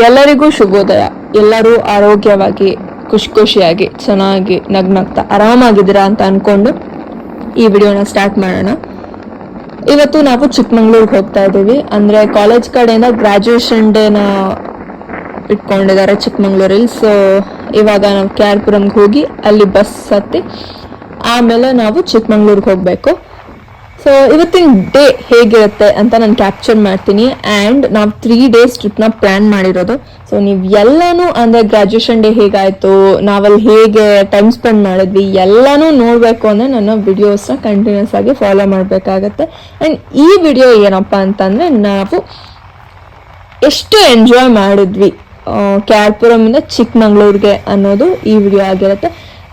ಎಲ್ಲರಿಗೂ ಶುಭೋದಯ. ಎಲ್ಲರೂ ಆರೋಗ್ಯವಾಗಿ ಖುಷಿಯಾಗಿ ಚೆನ್ನಾಗಿ ನಗ್ನಗ್ತಾ ಆರಾಮಾಗಿದ್ದೀರಾ ಅಂತ ಅನ್ಕೊಂಡು ಈ ವಿಡಿಯೋನ ಸ್ಟಾರ್ಟ್ ಮಾಡೋಣ. ಇವತ್ತು ನಾವು ಚಿಕ್ಕಮಂಗ್ಳೂರ್ಗೆ ಹೋಗ್ತಾ ಇದ್ದೀವಿ. ಅಂದರೆ ಕಾಲೇಜ್ ಕಡೆಯಿಂದ ಗ್ರ್ಯಾಜುಯೇಷನ್ ಡೇನ ಇಟ್ಕೊಂಡಿದ್ದಾರೆ ಚಿಕ್ಕಮಂಗ್ಳೂರಲ್ಲಿ. ಸೊ ಇವಾಗ ನಾವು KR ಪುರಂಗೆ ಹೋಗಿ ಅಲ್ಲಿ ಬಸ್ ಹತ್ತಿ ಆಮೇಲೆ ನಾವು ಚಿಕ್ಕಮಂಗ್ಳೂರ್ಗೆ ಹೋಗಬೇಕು. ಸೊ ಇವತ್ತಿನ ಡೇ ಹೇಗಿರುತ್ತೆ ಅಂತ ನಾನು ಕ್ಯಾಪ್ಚರ್ ಮಾಡ್ತೀನಿ. ಆ್ಯಂಡ್ ನಾವು 3 days ಟ್ರಿಪ್ನ ಪ್ಲ್ಯಾನ್ ಮಾಡಿರೋದು. ಸೊ ನೀವು ಎಲ್ಲನೂ ಅಂದರೆ ಗ್ರ್ಯಾಜುಯೇಷನ್ ಡೇ ಹೇಗಾಯಿತು, ನಾವಲ್ಲಿ ಹೇಗೆ ಟೈಮ್ ಸ್ಪೆಂಡ್ ಮಾಡಿದ್ವಿ ಎಲ್ಲನೂ ನೋಡಬೇಕು ಅಂದರೆ ನನ್ನ ವಿಡಿಯೋಸ್ನ ಕಂಟಿನ್ಯೂಸ್ ಆಗಿ ಫಾಲೋ ಮಾಡಬೇಕಾಗತ್ತೆ. ಆ್ಯಂಡ್ ಈ ವಿಡಿಯೋ ಏನಪ್ಪ ಅಂತಂದರೆ ನಾವು ಎಷ್ಟು ಎಂಜಾಯ್ ಮಾಡಿದ್ವಿ KR ಪುರಮಿಂದ ಚಿಕ್ಕಮಂಗ್ಳೂರಿಗೆ ಅನ್ನೋದು ಈ ವಿಡಿಯೋ ಆಗಿರುತ್ತೆ.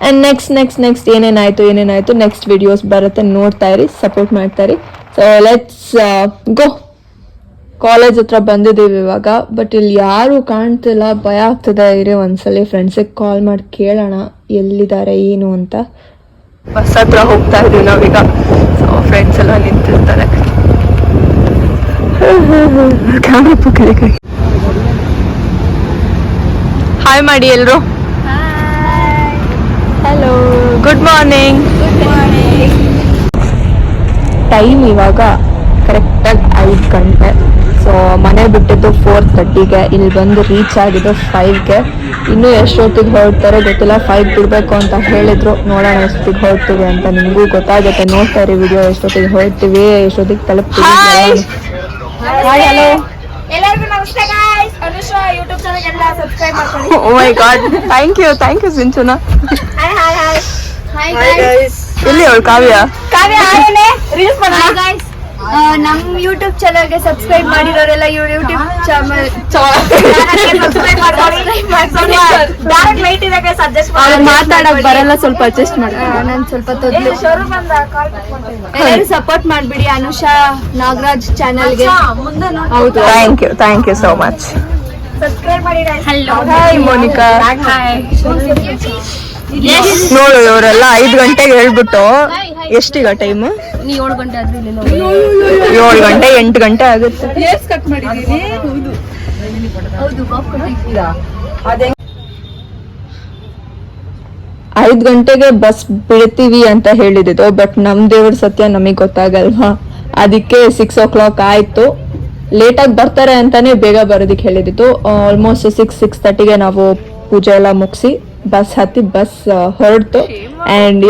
ಆ್ಯಂಡ್ ನೆಕ್ಸ್ಟ್ ಏನೇನಾಯಿತು ನೆಕ್ಸ್ಟ್ ವಿಡಿಯೋಸ್ ಬರುತ್ತೆ, ನೋಡ್ತಾ ಇರಿ, ಸಪೋರ್ಟ್ ಮಾಡ್ತಾ ಇರಿ. So let's go. ಕಾಲೇಜ್ ಹತ್ರ ಬಂದಿದ್ದೀವಿ ಇವಾಗ. ಬಟ್ ಇಲ್ಲಿ ಯಾರು ಕಾಣ್ತಿಲ್ಲ, ಭಯ ಆಗ್ತದೆ. ಇರಿ ಒಂದ್ಸಲಿ ಫ್ರೆಂಡ್ಸಿಗೆ ಕಾಲ್ ಮಾಡಿ ಕೇಳೋಣ ಎಲ್ಲಿದ್ದಾರೆ ಏನು ಅಂತ. ಬಸ್ ಹತ್ರ ಹೋಗ್ತಾ ಇದೀವಿ ನಾವೀಗ. ಸೊ ಫ್ರೆಂಡ್ಸ್ ಎಲ್ಲ ನಿಂತಿರ್ತಾರೆ. ಕ್ಯಾಮ್ರಾ ಕೈ ಹಾಯ್ ಮಾಡಿ ಎಲ್ರು. Hello, good morning. ಟೈಮ್ ಇವಾಗ ಕರೆಕ್ಟಾಗಿ 5 ಗಂಟೆ. ಸೊ ಮನೆ ಬಿಟ್ಟಿದ್ದು 4:30ಗೆ, ಇಲ್ಲಿ ಬಂದು ರೀಚ್ ಆಗಿದ್ದು 5ಗೆ. ಇನ್ನೂ ಎಷ್ಟೊತ್ತಿಗೆ ಹೊರಡ್ತಾರೆ ಗೊತ್ತಿಲ್ಲ. 5 ಬಿಡಬೇಕು ಅಂತ ಹೇಳಿದ್ರು. ನೋಡೋಣ ಎಷ್ಟೊತ್ತಿಗೆ ಹೊರಡ್ತೀವಿ ಅಂತ. ನಿಮಗೂ ಗೊತ್ತಾಗುತ್ತೆ, ನೋಡ್ತಾ ಇರಿ ವಿಡಿಯೋ. ಎಷ್ಟೊತ್ತಿಗೆ ಹೊರಡ್ತೀವಿ, ಎಷ್ಟೊತ್ತಿಗೆ ತಲುಪ್ತೀವಿ. ಹಲೋ ಎಲ್ಲರಿಗೂ ನಮಸ್ತೆ ಗೈಸ್. ಅನುಷಾ ಯೂಟ್ಯೂಬ್ ಚಾನೆಲ್ ಎಲ್ಲ ಸಬ್ಸ್ಕ್ರೈಬ್ ಮಾಡ್ಕೊಳ್ಳಿ. Oh my God, thank you Sinchana. Hi guys. ಎಲ್ಲಿ ಅವಳು ಕಾವ್ಯ ಆಮೇಲೆ ರೀಲ್ಸ್ ಮಾಡೋಣ ಗೈಸ್. ನಮ್ಮ ಯೂಟ್ಯೂಬ್ ಚಾನೆಲ್ ಗೆ ಸಬ್ಸ್ಕ್ರೈಬ್ ಮಾಡಿರೋರೆಲ್ಲ ಯೂಟ್ಯೂಬ್ ಚಾನೆಲ್ ಸಬ್ಸ್ಕ್ರೈಬ್ ಮಾಡ್ಕೊಳ್ಳಿ. ಡೈರೆಕ್ಟ್ ಲೈಟ್ ಇದೆ ಸಜೆಸ್ಟ್ ಮಾಡಿ. ಮಾತಾಡಕ್ ಬರಲ್ಲ, ಸ್ವಲ್ಪ ಅಡ್ಜಸ್ಟ್ ಮಾಡಿ. ನಾನು ಸ್ವಲ್ಪ ತೊದಲು ಶೋರೂಮ್ ಬಂದ ಕಾಲ್ ಎಲ್ಲರೂ ಸಪೋರ್ಟ್ ಮಾಡ್ಬಿಡಿ ಅನುಷಾ ನಾಗರಾಜ್ ಚಾನೆಲ್ ಗೆ. ಹೌದು, thank you so much. Subscribe ಮಾಡಿ guys. Hello, hi Monica. Hi. ನೋಡು, ಇವರೆಲ್ಲ 5 ಗಂಟೆಗೆ ಹೇಳ್ಬಿಟ್ಟು ಎಷ್ಟೀಗ ಟೈಮು? 7 ಗಂಟೆ ಆದ್ರೆ 7 ಗಂಟೆ 8 ಗಂಟೆ ಆಗುತ್ತೆ. ಹೌದು 5 ಗಂಟೆಗೆ ಬಸ್ ಬಿಡ್ತೀವಿ ಅಂತ ಹೇಳಿದ್ದು. ಬಟ್ ನಮ್ ದೇವ್ರ ಸತ್ಯ ನಮಗ್ ಗೊತ್ತಾಗಲ್ವಾ, ಅದಕ್ಕೆ 6 o'clock ಆಯ್ತು. ಲೇಟಾಗಿ ಬರ್ತಾರೆ ಅಂತಾನೆ ಬೇಗ ಬರೋದಕ್ಕೆ ಹೇಳಿದ್ದು. ಆಲ್ಮೋಸ್ಟ್ 6:30ಗೆ ನಾವು ಪೂಜೆ ಎಲ್ಲ ಮುಗಿಸಿ ಬಸ್ ಹತ್ತಿ ಬಸ್ ಹೊರಡ್ತು. ಆ್ಯಂಡ್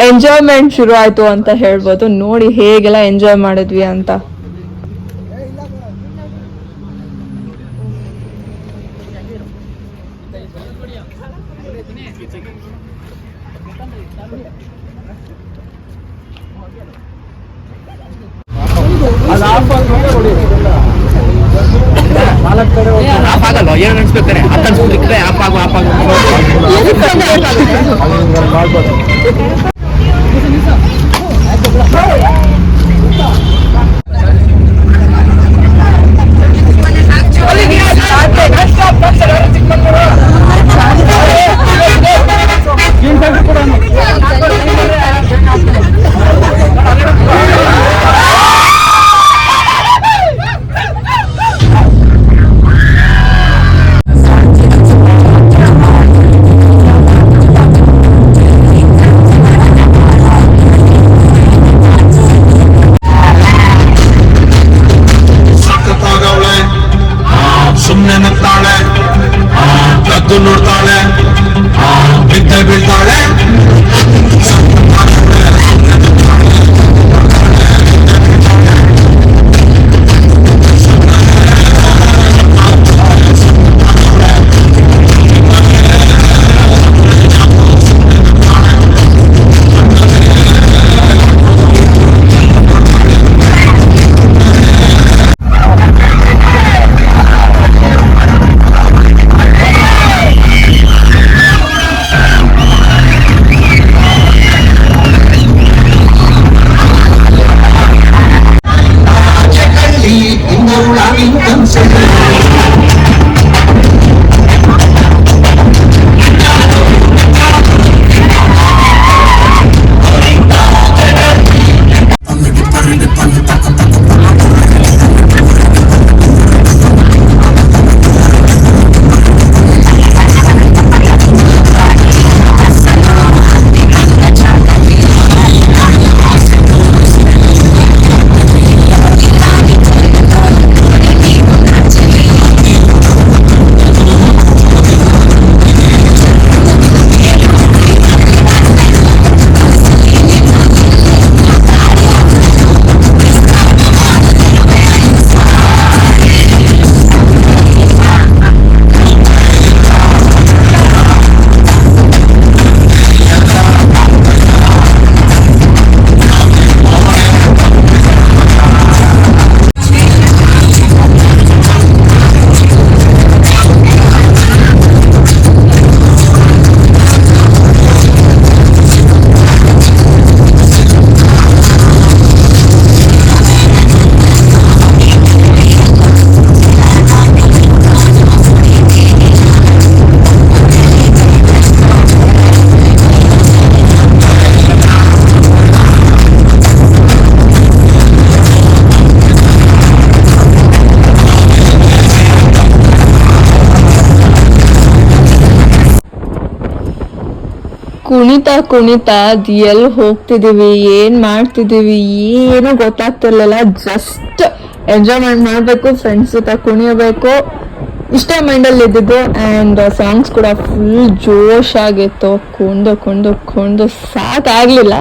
ಎಂಜಾಯ್ಮೆಂಟ್ ಶುರು ಆಯ್ತು ಅಂತ ಹೇಳ್ಬೋದು. ನೋಡಿ ಹೇಗೆಲ್ಲ ಎಂಜಾಯ್ ಮಾಡಿದ್ವಿ ಅಂತ. ಆಗಲ್ಲ, ಏನು ಅನ್ಸ್ಬೇಕಾರೆ ಅನ್ಸ್ಬಿಟ್ಟಿದ್ರೆ ಆಪಾಗು ಕುಣಿತಾ ಅದ್ ಎಲ್ಲಿ ಹೋಗ್ತಿದೀವಿ ಏನ್ ಮಾಡ್ತಿದೀವಿ ಏನು ಗೊತ್ತಾಗ್ತಿರ್ಲಿಲ್ಲ. ಜಸ್ಟ್ ಎಂಜಾಯ್ಮೆಂಟ್ ಮಾಡ್ಬೇಕು, ಫ್ರೆಂಡ್ಸ್ ಜೊತೆ ಕುಣಿಯಬೇಕು ಇಷ್ಟೇ ಮೈಂಡಲ್ಲಿ ಇದ್ದಿದ್ದು. ಆ್ಯಂಡ್ ಸಾಂಗ್ಸ್ ಕೂಡ ಫುಲ್ ಜೋಶ್ ಆಗಿತ್ತು. ಕುಣ್ದು ಸಾಕಾಗ್ಲಿಲ್ಲ.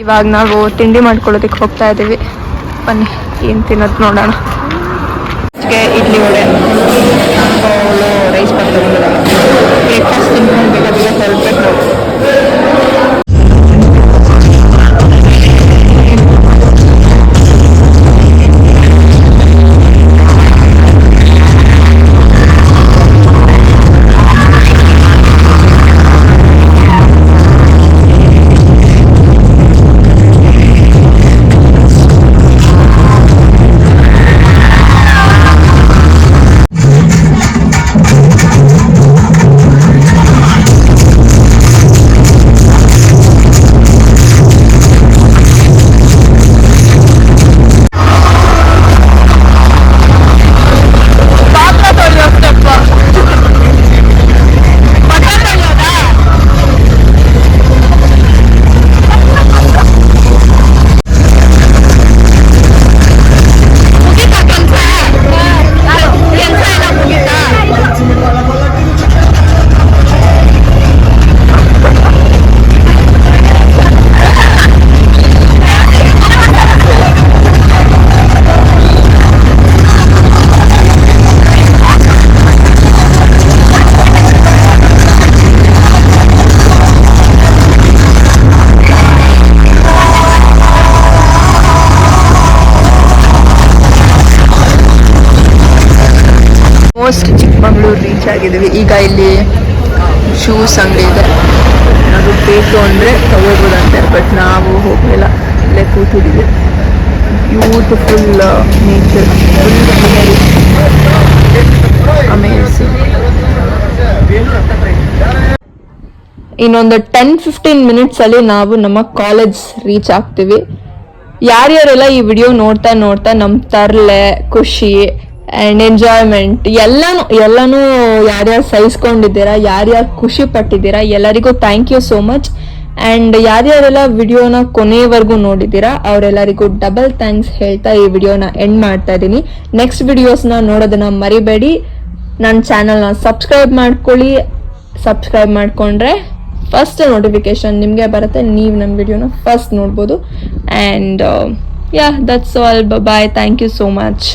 ಇವಾಗ ನಾವು ತಿಂಡಿ ಮಾಡ್ಕೊಳ್ಳೋದಕ್ಕೆ ಹೋಗ್ತಾ ಇದ್ದೀವಿ. ಬನ್ನಿ ಏನು ತಿನ್ನೋದು ನೋಡೋಣ. ಇಡ್ಲಿ ವಡೆ ರೈಸ್ ಬ್ರೇಕ್ಫಾಸ್ಟ್ ತಿನ್ಕೊಂಡ್ಬೇಕಾದ್ರೆ ಹೊರಡ್ಬೇಕು ನಾವು. ಚಿಕ್ಕಮಗಳೂರು ರೀಚ್ ಆಗಿದ್ದೀವಿ. ಈಗ ಇಲ್ಲಿ ಶೂಸ್ ಅಂಗಡಿ ಇದೆ, ಅದು ಬೇಕು ಅಂದರೆ ತಗೋಬೋದಂತೆ. ಬಟ್ ನಾವು ಹೋಗಲಿಲ್ಲ, ಇಲ್ಲೇ ಕೂತಿದ್ದೀವಿ. Beautiful nature, amazing. ಇನ್ನೊಂದು 10-15 ಮಿನಿಟ್ಸಲ್ಲಿ ನಾವು ನಮ್ಮ ಕಾಲೇಜ್ ರೀಚ್ ಆಗ್ತೀವಿ. ಯಾರ್ಯಾರೆಲ್ಲ ಈ ವಿಡಿಯೋ ನೋಡ್ತಾ ನಮ್ಮ ತರಲೆ ಖುಷಿ ಆ್ಯಂಡ್ ಎಂಜಾಯ್ಮೆಂಟ್ ಎಲ್ಲನೂ ಯಾರ್ಯಾರು ಸಹಿಸ್ಕೊಂಡಿದ್ದೀರಾ, ಯಾರ್ಯಾರು ಖುಷಿ ಪಟ್ಟಿದ್ದೀರಾ, ಎಲ್ಲರಿಗೂ thank you so much. And ಯಾರ್ಯಾರೆಲ್ಲ ವಿಡಿಯೋನ ಕೊನೆಯವರೆಗೂ ನೋಡಿದ್ದೀರಾ ಅವರೆಲ್ಲರಿಗೂ ಡಬಲ್ ಥ್ಯಾಂಕ್ಸ್ ಹೇಳ್ತಾ ಈ ವಿಡಿಯೋನ ಎಂಡ್ ಮಾಡ್ತಾ ಇದ್ದೀನಿ. ನೆಕ್ಸ್ಟ್ ವಿಡಿಯೋಸ್ನ ನೋಡೋದನ್ನ ಮರಿಬೇಡಿ. ನನ್ನ ಚಾನಲ್ನ ಸಬ್ಸ್ಕ್ರೈಬ್ ಮಾಡ್ಕೊಳ್ಳಿ. ಸಬ್ಸ್ಕ್ರೈಬ್ ಮಾಡಿಕೊಂಡ್ರೆ ಫಸ್ಟ್ ನೋಟಿಫಿಕೇಶನ್ ನಿಮಗೆ ಬರುತ್ತೆ, ನೀವು ನಮ್ಮ ವಿಡಿಯೋನ ಫಸ್ಟ್ ನೋಡ್ಬೋದು. And yeah, that's all. Bye, thank you so much.